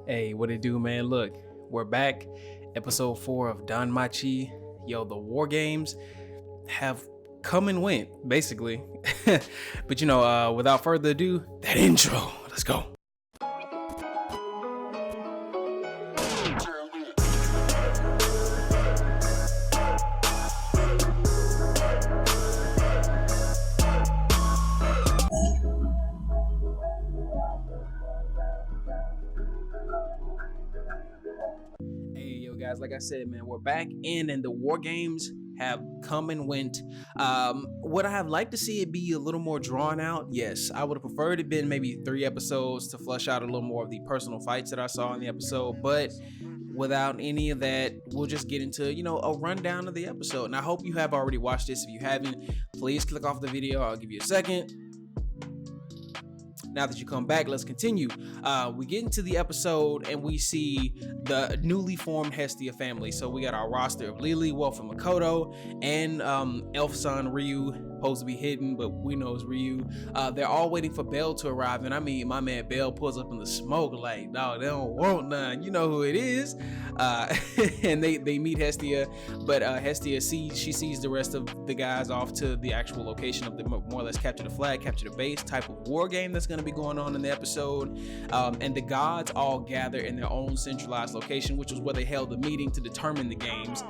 Hey, what it do, man? Look, we're back. Episode 4 of Danmachi. Yo, the war games have come and went, basically. But without further ado, that intro. Let's go. Guys, like I said, man, we're back in and the war games have come and went. Would I have liked to see it be a little more drawn out? Yes, I would have preferred it been maybe 3 episodes to flush out a little more of the personal fights that I saw in the episode, but without any of that, we'll just get into a rundown of the episode. And I hope you have already watched this. If you haven't, please click off the video. I'll give you a second. Now that you come back, let's continue. We get into the episode and we see the newly formed Hestia family. So we got our roster of Lily, Wolf, and Makoto, and elf son Ryu, supposed to be hidden, but we know it's Ryu. They're all waiting for Belle to arrive, and I mean, my man Belle pulls up in the smoke like, no, they don't want none. You know who it is. And they meet Hestia, but Hestia sees the rest of the guys off to the actual location of the more or less capture the flag, capture the base type of war game that's going to be going on in the episode. And the gods all gather in their own centralized location, which was where they held the meeting to determine the games.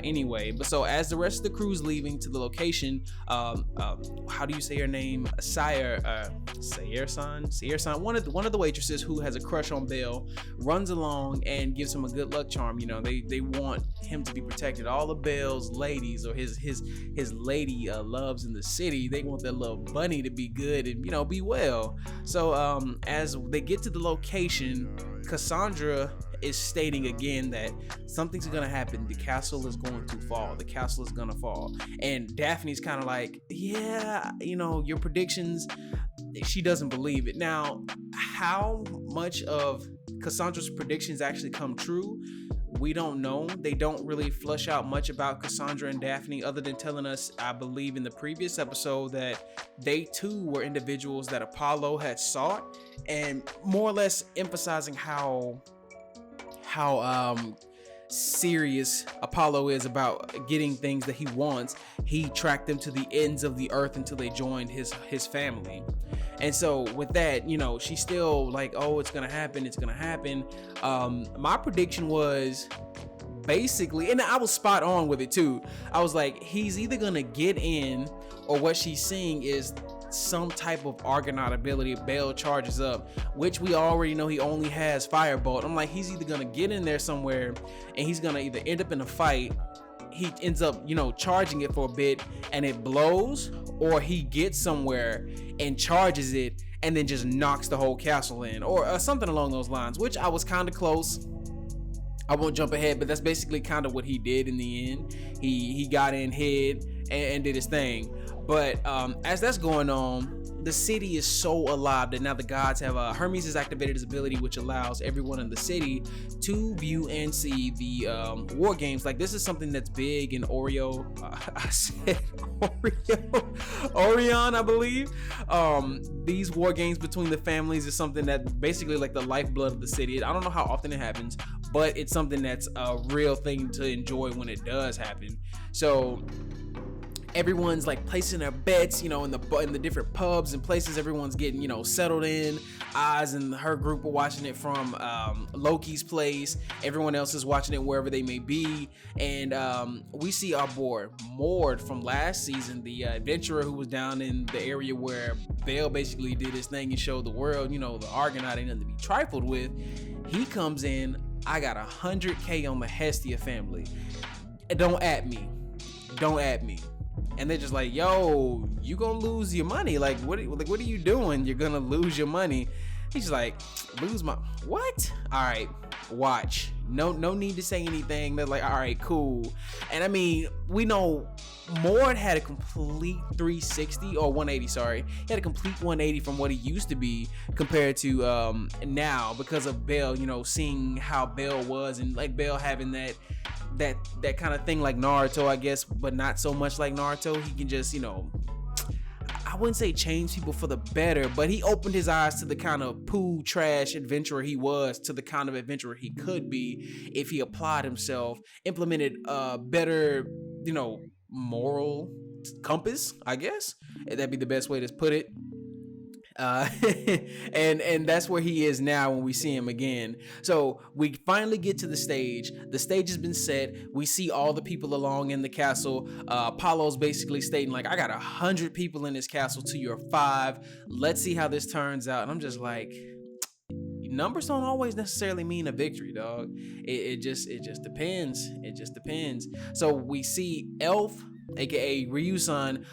Anyway, but so as the rest of the crew's leaving to the location, how do you say her name? Sayer-san, one of the waitresses who has a crush on Belle, runs along and gives him a good luck charm. They want him to be protected. All of Belle's ladies, or his lady loves in the city, they want their little bunny to be good and be well. So as they get to the location, Cassandra is stating again that something's gonna happen. The castle is going to fall. The castle is gonna fall. And Daphne's kind of like, yeah, your predictions. She doesn't believe it. Now, how much of Cassandra's predictions actually come true, we don't know. They don't really flush out much about Cassandra and Daphne, other than telling us, I believe in the previous episode, that they too were individuals that Apollo had sought, and more or less emphasizing how serious Apollo is about getting things that he wants. He tracked them to the ends of the earth until they joined his family. And so with that, she's still like, oh, it's gonna happen. My prediction was basically, and I was spot on with it too. I was like, he's either gonna get in, or what she's seeing is some type of Argonaut ability. Belle charges up, which we already know he only has Firebolt. I'm like, he's either gonna get in there somewhere and he's gonna either end up in a fight, he ends up charging it for a bit and it blows, or he gets somewhere and charges it and then just knocks the whole castle in, or something along those lines, which I was kind of close. I won't jump ahead, but that's basically kind of what he did in the end. He got in, hid, and did his thing. But as that's going on, the city is so alive that now the gods have Hermes has activated his ability, which allows everyone in the city to view and see the war games. Like, this is something that's big in Orion, I believe. These war games between the families is something that basically like the lifeblood of the city. I don't know how often it happens, but it's something that's a real thing to enjoy when it does happen. So everyone's like placing their bets, in the different pubs and places. Everyone's getting, settled in. Oz and her group are watching it from Loki's place. Everyone else is watching it wherever they may be. And we see our boy Mord from last season, the adventurer who was down in the area where Bale basically did his thing and showed the world, the Argonaut ain't nothing to be trifled with. He comes in, I got 100K on the Hestia family. Don't at me. And they're just like, yo, you gonna lose your money. Like, what are you doing? You're gonna lose your money. He's just like, lose my, what? All right, watch. No need to say anything. They're like, all right, cool. And I mean, we know Mord had a complete 360 or 180, sorry. He had a complete 180 from what he used to be compared to now, because of Belle, seeing how Belle was, and like Belle having that kind of thing like Naruto, I guess, but not so much like Naruto. He can just, I wouldn't say change people for the better, but he opened his eyes to the kind of poo trash adventurer he was, to the kind of adventurer he could be if he applied himself, implemented a better, moral compass, I guess. That'd be the best way to put it. uh and that's where he is now when we see him again. So we finally get to the stage has been set. We see all the people along in the castle. Apollo's basically stating like, I got 100 people in this castle to your 5. Let's see how this turns out. And I'm just like, numbers don't always necessarily mean a victory, dog. It just depends. It just depends. So we see Elf, aka Ryu-san,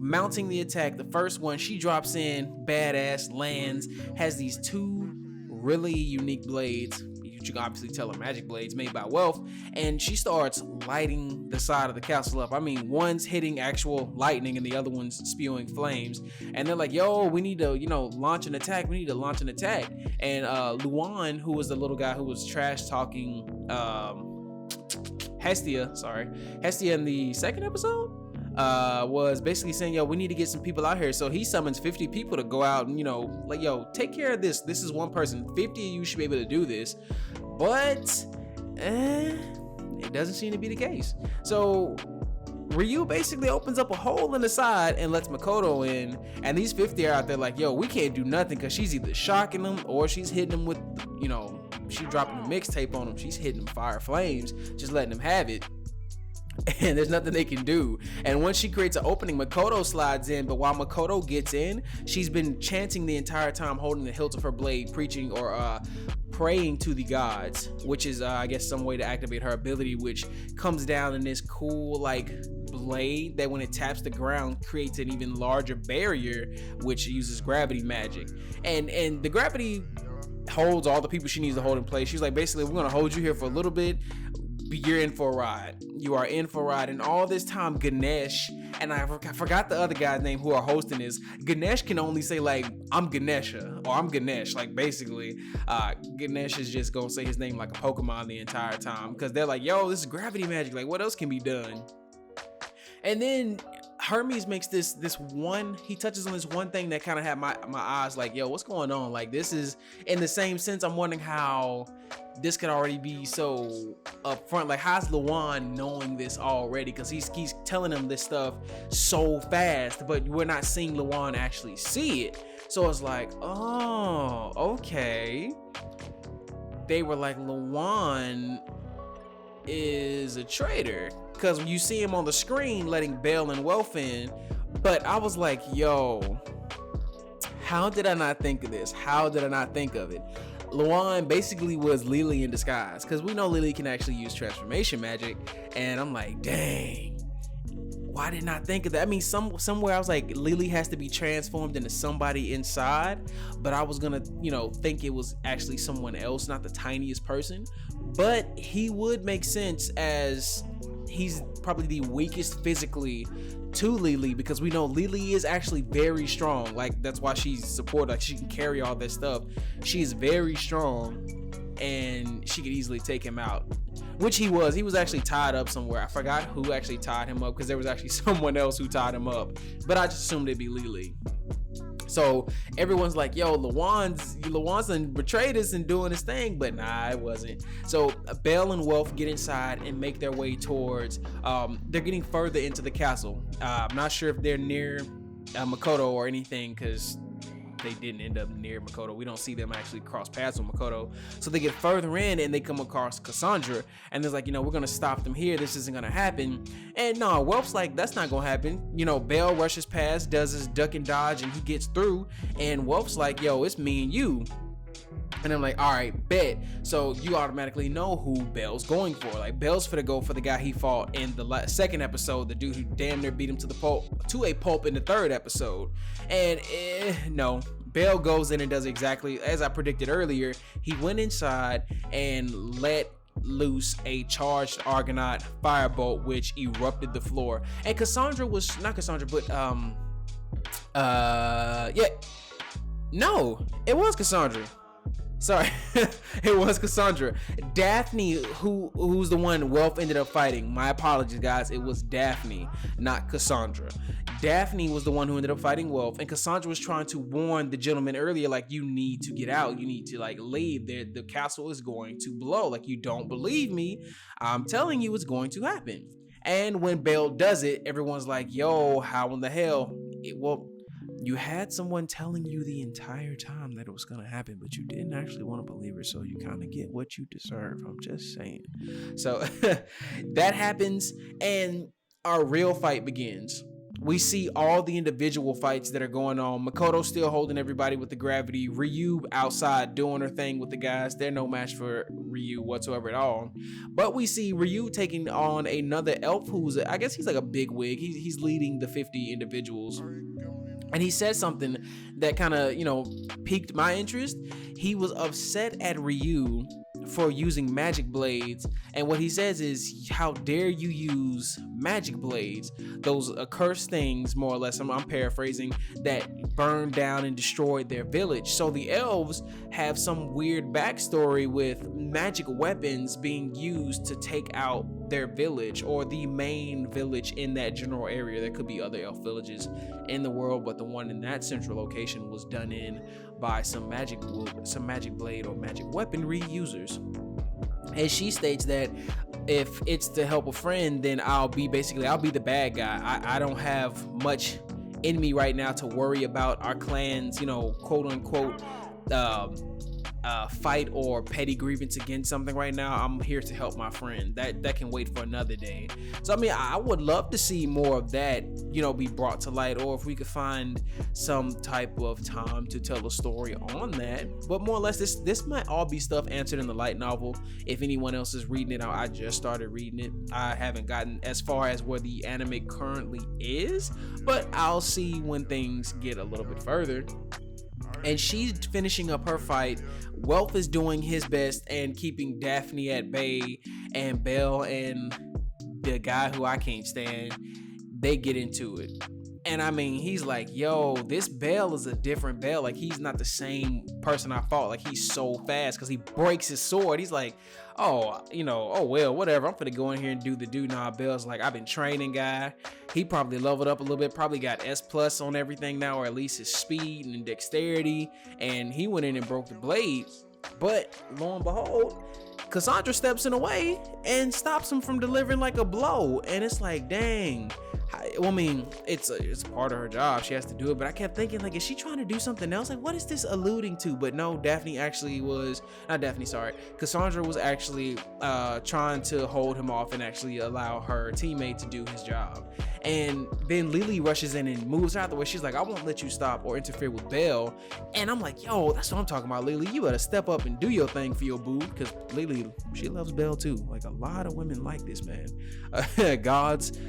mounting the attack. The first one, she drops in, badass, lands, has these 2 really unique blades. You can obviously tell are magic blades made by Wealth, and she starts lighting the side of the castle up. I mean, one's hitting actual lightning and the other one's spewing flames. And they're like, yo, we need to, launch an attack. We need to launch an attack. And Luan, who was the little guy who was trash talking Hestia in the second episode, was basically saying, yo, we need to get some people out here. So he summons 50 people to go out and, like, yo, take care of this. This is one person. 50 of you should be able to do this. But it doesn't seem to be the case. So Ryu basically opens up a hole in the side and lets Makoto in. And these 50 are out there like, yo, we can't do nothing because she's either shocking them or she's hitting them with, she's dropping a mixtape on them. She's hitting them fire flames, just letting them have it. And there's nothing they can do. And once she creates an opening, Makoto slides in. But while Makoto gets in, she's been chanting the entire time, holding the hilt of her blade, preaching or praying to the gods, which is I guess some way to activate her ability, which comes down in this cool like blade that when it taps the ground creates an even larger barrier, which uses gravity magic. And the gravity holds all the people she needs to hold in place. She's like, basically, we're gonna hold you here for a little bit. You're in for a ride. You are in for a ride. And all this time, Ganesh, and I forgot the other guy's name who are hosting this. Ganesh can only say like, I'm Ganesha, or I'm Ganesh. Like basically, Ganesh is just gonna say his name like a Pokemon the entire time, because they're like, yo, this is gravity magic. Like, what else can be done? And then Hermes makes this one, he touches on this one thing that kind of had my eyes like, yo, what's going on? Like, this is in the same sense. I'm wondering how this could already be so upfront. Like, how's Luan knowing this already? Because he's telling him this stuff so fast, but we're not seeing Luan actually see it. So it's like, oh, okay. They were like, Luan is a traitor, because you see him on the screen letting Bell and Wealth in. But I was like, yo, how did I not think of this? How did I not think of it? Luan basically was Lily in disguise, because we know Lily can actually use transformation magic. And I'm like, dang, why didn't I think of that? I mean, somewhere I was like, Lily has to be transformed into somebody inside, but I was gonna, think it was actually someone else, not the tiniest person. But he would make sense, as he's probably the weakest physically to Lily, because we know Lily is actually very strong. Like, that's why she's supported. Like, she can carry all this stuff. She is very strong, and she could easily take him out, which he was actually tied up somewhere. I forgot who actually tied him up, because there was actually someone else who tied him up, but I just assumed it'd be Lily. So everyone's like, yo, Luan's done betrayed us and doing his thing, but nah, it wasn't. So Bell and Wealth get inside and make their way towards, they're getting further into the castle. I'm not sure if they're near Makoto or anything, because they didn't end up near Makoto. We don't see them actually cross paths with Makoto. So they get further in and they come across Cassandra, and there's like, we're gonna stop them here. This isn't gonna happen. And no, Wealth's like, that's not gonna happen. Bell rushes past, does his duck and dodge, and he gets through. And Wealth's like, yo, it's me and you. And I'm like, all right, bet. So you automatically know who Bell's going for. Like, Bell's finna go for the guy he fought in the second episode, the dude who damn near beat him to a pulp in the third episode. And no, Bell goes in and does exactly as I predicted earlier. He went inside and let loose a charged Argonaut firebolt, which erupted the floor. And Cassandra was not Cassandra, but yeah, no, it was Cassandra. Sorry, it was Cassandra. Daphne, who's the one Wealth ended up fighting. My apologies, guys. It was Daphne, not Cassandra. Daphne was the one who ended up fighting Wealth, and Cassandra was trying to warn the gentleman earlier, like, you need to get out. You need to, like, leave. The castle is going to blow. Like, you don't believe me. I'm telling you it's going to happen. And when Belle does it, everyone's like, yo, how in the hell? Well, you had someone telling you the entire time that it was going to happen, but you didn't actually want to believe it, so you kind of get what you deserve. I'm just saying. So that happens, and our real fight begins. We see all the individual fights that are going on. Makoto's still holding everybody with the gravity. Ryu outside doing her thing with the guys. They're no match for Ryu whatsoever at all. But we see Ryu taking on another elf who's, I guess he's like a big wig. He's leading the 50 individuals. And he said something that kind of, piqued my interest. He was upset at Ryu for using magic blades, and what he says is, how dare you use magic blades, those accursed things, more or less, I'm paraphrasing, that burned down and destroyed their village. So the elves have some weird backstory with magic weapons being used to take out their village, or the main village in that general area. There could be other elf villages in the world, but the one in that central location was done in by some magic blade or magic weaponry users. And she states that if it's to help a friend, then I'll be the bad guy. I don't have much in me right now to worry about our clan's, quote unquote, fight or petty grievance against something right now. I'm here to help my friend. That can wait for another day. So I mean, I would love to see more of that, be brought to light, or if we could find some type of time to tell a story on that. But more or less, this might all be stuff answered in the light novel. If anyone else is reading it, I just started reading it. I haven't gotten as far as where the anime currently is, but I'll see when things get a little bit further. And she's finishing up her fight. Wealth is doing his best and keeping Daphne at bay, and Belle and the guy who I can't stand, they get into it. And I mean, he's like, yo, this Belle is a different Belle. Like, he's not the same person I fought. Like, he's so fast because he breaks his sword. He's like, oh well, whatever. I'm finna go in here and do the do. Nah, Belle's like, I've been training, guy. He probably leveled up a little bit, probably got S+ on everything now, or at least his speed and dexterity. And he went in and broke the blade. But lo and behold, Cassandra steps in the way and stops him from delivering like a blow. And it's like, dang. I mean, it's part of her job. She has to do it. But I kept thinking, like, is she trying to do something else? Like, what is this alluding to? But no, Cassandra was actually trying to hold him off and actually allow her teammate to do his job. And then Lily rushes in and moves out the way. She's like, I won't let you stop or interfere with Belle. And I'm like, yo, that's what I'm talking about, Lily. You better step up and do your thing for your boo. Because Lily, she loves Belle too. Like, a lot of women like this, man. Gods,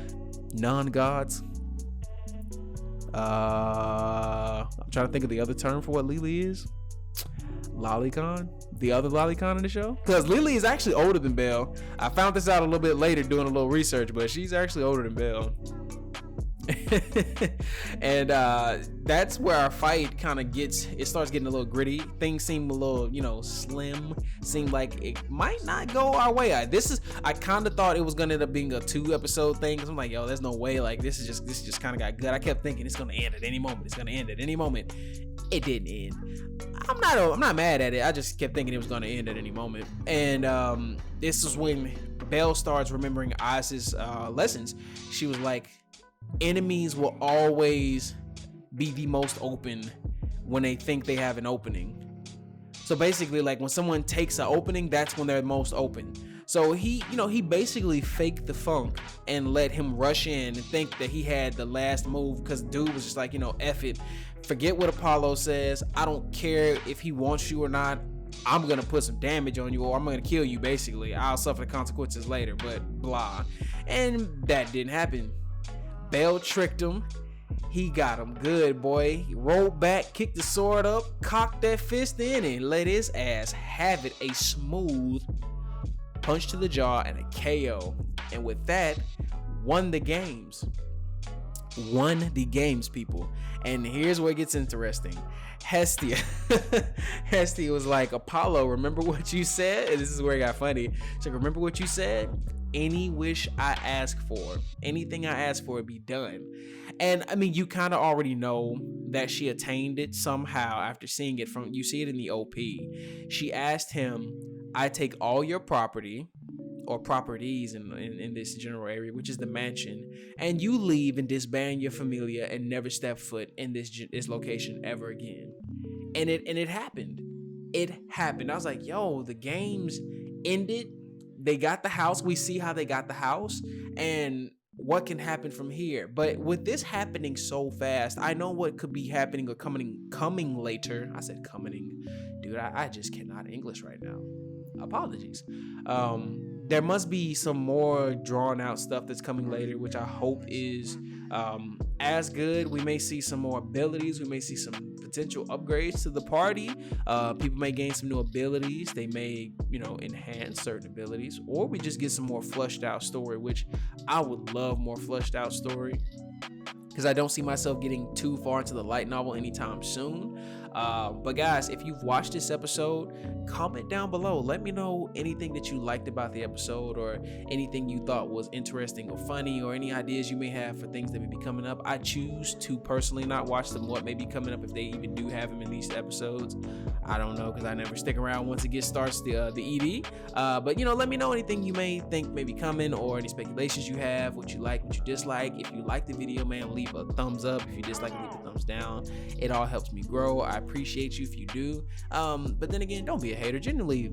non-gods. I'm trying to think of the other term for what Lily is. Lolicon, the other Lolicon in the show, because Lily is actually older than Belle. I found this out a little bit later doing a little research, but she's actually older than Belle. And that's where our fight kind of starts getting a little gritty. Things seem a little, slim. Seemed like it might not go our way. I kind of thought it was gonna end up being a 2-episode thing, because I'm like, yo, there's no way. Like, this just kind of got good. I kept thinking it's gonna end at any moment. It didn't end. I'm not mad at it. I just kept thinking it was gonna end at any moment. And this is when Belle starts remembering Isis' lessons. She was like, enemies will always be the most open when they think they have an opening. So basically, like, when someone takes an opening, that's when they're most open. So he basically faked the funk and let him rush in and think that he had the last move, because dude was just like, F it. Forget what Apollo says. I don't care if he wants you or not. I'm gonna put some damage on you, or I'm gonna kill you, basically. I'll suffer the consequences later, but blah. And that didn't happen. Belle tricked him. He got him good, boy. He rolled back, kicked the sword up, cocked that fist in, and let his ass have it. A smooth punch to the jaw and a KO. And with that, won the games. won the games, people. And here's where it gets interesting. Hestia Hestia was like, Apollo, remember what you said? And this is where it got funny. She's like, remember what you said? Any wish I ask for, anything I ask for, be done. And I mean, you kind of already know that she attained it somehow after seeing it. From you see it in the OP. She asked him, I take all your property or properties in this general area, which is the mansion, and you leave and disband your familia and never step foot in this location ever again. And it happened. It happened. I was like, yo, the games ended. They got the house. We see how they got the house and what can happen from here. But with this happening so fast, I know what could be happening or coming later. I said coming. Dude, I just cannot English right now. Apologies. There must be some more drawn out stuff that's coming later, which I hope is as good. We may see some more abilities. We may see some potential upgrades to the party. People may gain some new abilities. They may, enhance certain abilities, or we just get some more fleshed out story, which I would love more fleshed out story, because I don't see myself getting too far into the light novel anytime soon. But guys, if you've watched this episode, comment down below. Let me know anything that you liked about the episode, or anything you thought was interesting or funny, or any ideas you may have for things that may be coming up. I choose to personally not watch them, what may be coming up, if they even do have them in these episodes. I don't know, because I never stick around once it starts the ED. But let me know anything you may think may be coming, or any speculations you have, what you like, what you dislike. If you like the video, man, leave a thumbs up. If you dislike it, leave a thumbs down. It all helps me grow. I appreciate you if you do. But then again, don't be a hater. Genuinely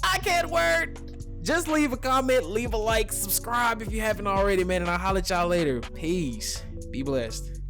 I can't word. Just leave a comment, leave a like, subscribe if you haven't already, man, and I'll holler at y'all later. Peace. Be blessed.